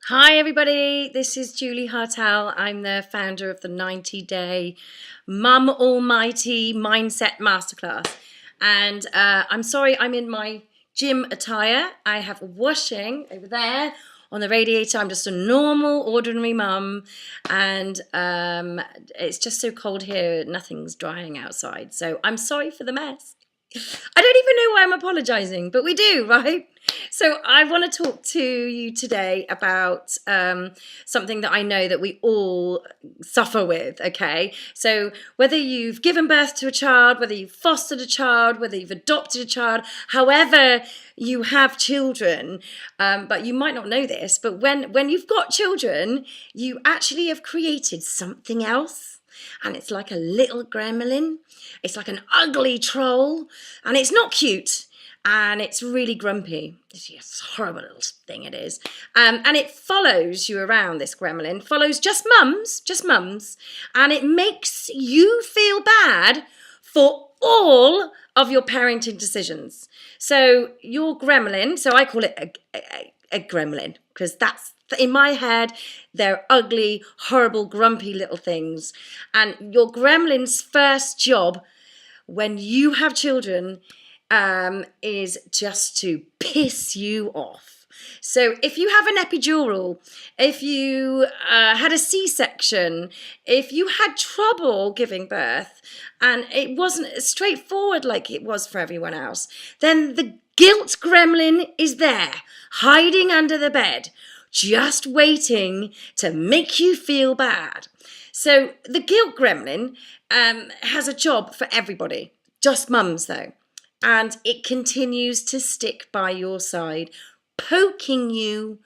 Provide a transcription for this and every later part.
Hi everybody, this is Julie Hartel. I'm the founder of the 90-day Mum Almighty Mindset Masterclass. And I'm sorry I'm in my gym attire. I have washing over there on the radiator. I'm just a normal, ordinary mum. And it's just so cold here, nothing's drying outside. So I'm sorry for the mess. I don't even know why I'm apologising, but we do, right? So I want to talk to you today about something that I know that we all suffer with, okay? So whether you've given birth to a child, whether you've fostered a child, whether you've adopted a child, however you have children, but you might not know this, but when you've got children, you actually have created something else. And it's like a little gremlin. It's like an ugly troll. And it's not cute. And it's really grumpy. It's just a horrible little thing it is. And it follows you around, this gremlin. Follows just mums. And it makes you feel bad for all of your parenting decisions. So your gremlin, so I call it a gremlin, because that's, in my head, they're ugly, horrible, grumpy little things. And your gremlin's first job when you have children is just to piss you off. So if you have an epidural, if you had a C-section, if you had trouble giving birth and it wasn't straightforward like it was for everyone else, then the guilt gremlin is there, hiding under the bed, just waiting to make you feel bad. So the guilt gremlin has a job for everybody, just mums though. And it continues to stick by your side, poking you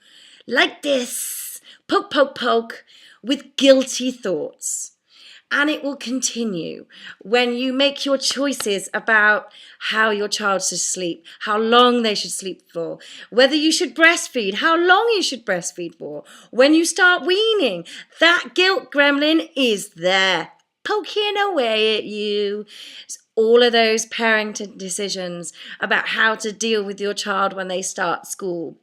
like this, poke, poke, poke, with guilty thoughts. And it will continue when you make your choices about how your child should sleep, how long they should sleep for, whether you should breastfeed, how long you should breastfeed for. When you start weaning, that guilt gremlin is there, poking away at you. All of those parenting decisions about how to deal with your child when they start school.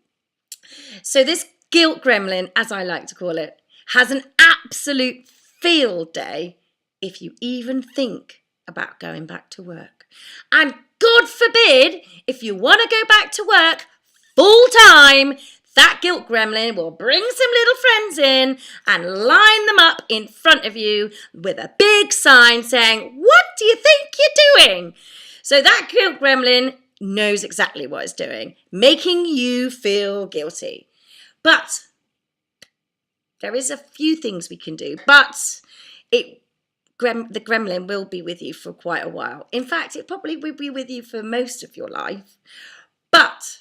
So this guilt gremlin, as I like to call it, has an absolute field day if you even think about going back to work. And God forbid, if you want to go back to work full time, that guilt gremlin will bring some little friends in and line them up in front of you with a big sign saying, "What do you think you're doing?" So that guilt gremlin knows exactly what it's doing, making you feel guilty. But there is a few things we can do, but the gremlin will be with you for quite a while. In fact, it probably will be with you for most of your life. But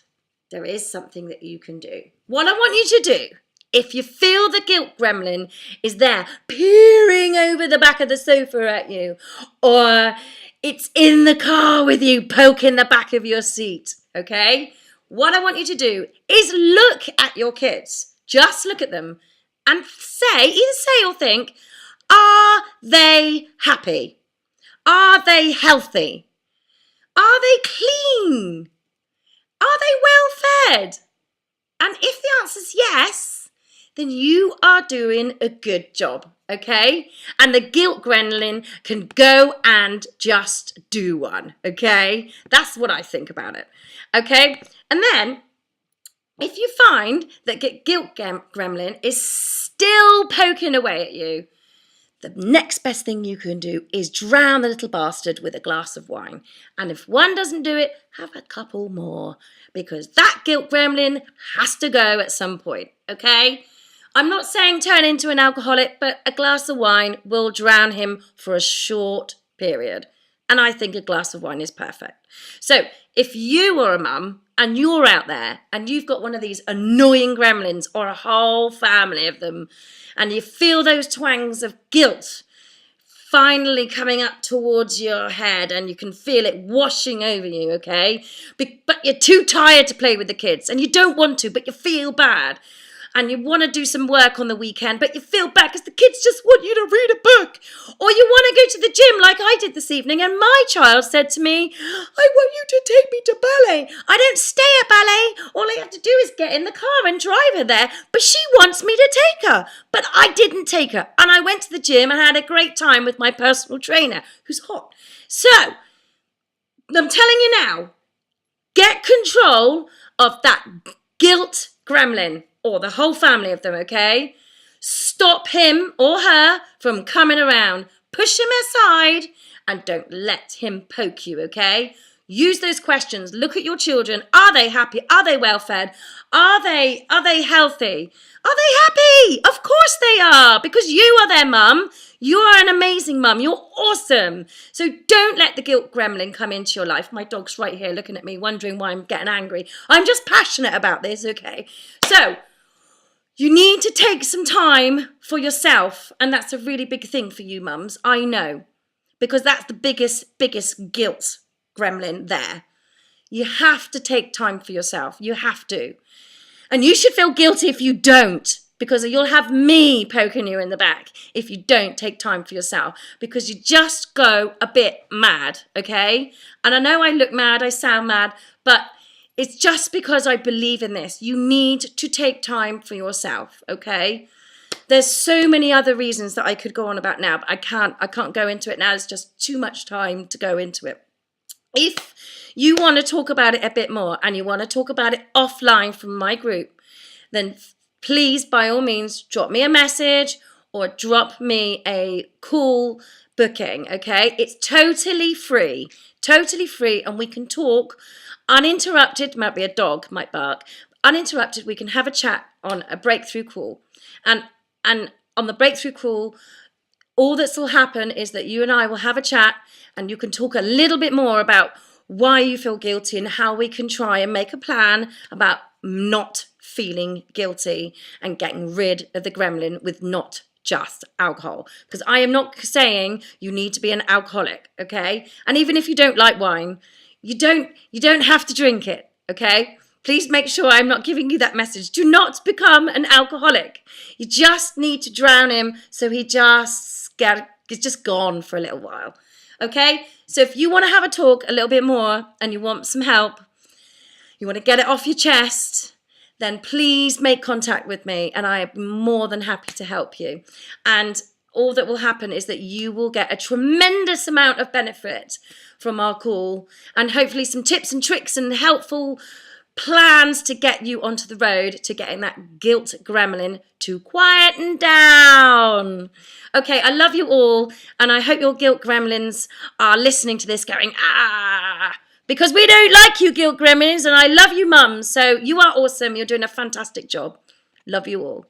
there is something that you can do. What I want you to do, if you feel the guilt gremlin is there peering over the back of the sofa at you, or it's in the car with you poking the back of your seat, okay? What I want you to do is look at your kids. Just look at them and either say or think, are they happy? Are they healthy? Are they clean? Are they well fed? And if the answer is yes, then you are doing a good job, okay? And the guilt gremlin can go and just do one, okay? That's what I think about it, okay? And then, if you find that guilt gremlin is still poking away at you, the next best thing you can do is drown the little bastard with a glass of wine. And if one doesn't do it, have a couple more, because that guilt gremlin has to go at some point, okay? I'm not saying turn into an alcoholic, but a glass of wine will drown him for a short period. And I think a glass of wine is perfect. So if you are a mum and you're out there and you've got one of these annoying gremlins or a whole family of them, and you feel those twangs of guilt finally coming up towards your head and you can feel it washing over you, okay? But you're too tired to play with the kids and you don't want to, but you feel bad. and you want to do some work on the weekend, but you feel bad because the kids just want you to read a book, or you want to go to the gym like I did this evening, and my child said to me, I want you to take me to ballet. I don't stay at ballet. All I have to do is get in the car and drive her there, but she wants me to take her. But I didn't take her, and I went to the gym and had a great time with my personal trainer, who's hot. So, I'm telling you now, get control of that guilt gremlin, or the whole family of them, okay? Stop him or her from coming around. Push him aside and don't let him poke you, okay? Use those questions. Look at your children. Are they happy? Are they well fed? Are they healthy? Are they happy? Of course they are, because you are their mum. You are an amazing mum. You're awesome. So don't let the guilt gremlin come into your life. My dog's right here looking at me, wondering why I'm getting angry. I'm just passionate about this, okay? So you need to take some time for yourself, and that's a really big thing for you mums, I know, because that's the biggest guilt gremlin there. You have to take time for yourself. You have to. And you should feel guilty if you don't, because you'll have me poking you in the back if you don't take time for yourself, because you just go a bit mad, okay? And I know I look mad, I sound mad, but it's just because I believe in this. You need to take time for yourself, okay? There's so many other reasons that I could go on about now, but I can't go into it now. It's just too much time to go into it. If you want to talk about it a bit more and you want to talk about it offline from my group, then please, by all means, drop me a message or drop me a call booking, okay? It's totally free, and we can talk uninterrupted. Might be a dog, might bark. Uninterrupted, we can have a chat on a breakthrough call. And on the breakthrough call, all that will happen is that you and I will have a chat, and you can talk a little bit more about why you feel guilty and how we can try and make a plan about not feeling guilty and getting rid of the gremlin with not just alcohol. Because I am not saying you need to be an alcoholic, okay? And even if you don't like wine, you don't have to drink it, okay? Please make sure I'm not giving you that message. Do not become an alcoholic. You just need to drown him so he's just gone for a little while. Okay? So if you want to have a talk a little bit more and you want some help, you want to get it off your chest, then please make contact with me, and I am more than happy to help you. And all that will happen is that you will get a tremendous amount of benefit from our call, and hopefully some tips and tricks and helpful plans to get you onto the road to getting that guilt gremlin to quieten down. Okay, I love you all, and I hope your guilt gremlins are listening to this going, because we don't like you guilt gremlins, and I love you mums. So you are awesome. You're doing a fantastic job. Love you all.